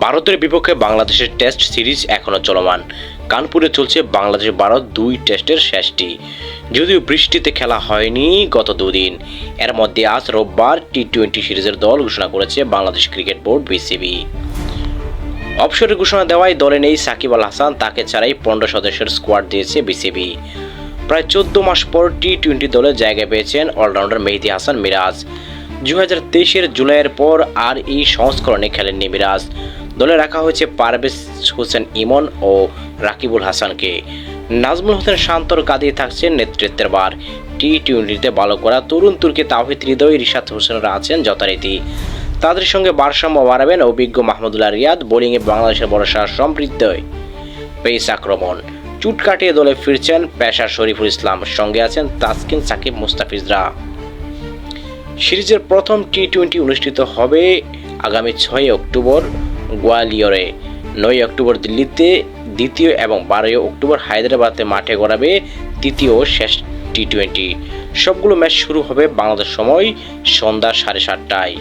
ভারতের বিপক্ষে বাংলাদেশের টেস্ট সিরিজ এখনও চলমান। কানপুরে চলছে বাংলাদেশ ভারত 2 টেস্টের শেষটি, যদিও বৃষ্টিতে খেলা হয়নি গত দুদিন। এর মধ্যে আজ রোববার টি-20 সিরিজের দল ঘোষণা করেছে বাংলাদেশ ক্রিকেট বোর্ড বিসিবি। অবসরের ঘোষণা দেওয়ায় দলে নেই সাকিব আল হাসান, তাকে ছাড়াই 15 সদস্যের স্কোয়াড দিয়েছে বিসিবি। প্রায় 14 মাস পর টি-20 দলে জায়গা পেয়েছেন অলরাউন্ডার মেহেদী হাসান মিরাজ। 2023-এর জুলাইয়ের পর আর এই সংস্করণে খেলেননি মিরাজ। দলে রাখা হয়েছে পারভেজ হোসেন ইমন ও রাকিবুল হাসানকে। নাজমুল হোসেন শান্তর কাঁদিয়ে থাকছেন নেতৃত্বের ভার। টি-20-তে ভালো করা তরুণ তুর্কি তাওহিদ হৃদয়, রিশাদ হোসেনরা আছেন যথারীতি। তাদের সঙ্গে ভারসাম্য বাড়াবেন অভিজ্ঞ মাহমুদুল্লাহ রিয়াদ। বোলিংয়ে বাংলাদেশের ভরসা সমৃদ্ধ পেস আক্রমণ। চুট কাটিয়ে দলে ফিরছেন পেসার শরীফুল ইসলাম, সঙ্গে আছেন তাসকিন, সাকিব, মুস্তাফিজরা। সিরিজের প্রথম টি-20 অনুষ্ঠিত হবে আগামী 6 অক্টোবর গোয়ালিয়রে, 9 অক্টোবর দিল্লিতে দ্বিতীয় এবং 12 অক্টোবর হায়দ্রাবাদে মাঠে গড়াবে তৃতীয় ও শেষ টি-20। সবগুলো ম্যাচ শুরু হবে বাংলাদেশ সময় সন্ধ্যা 7:30টায়।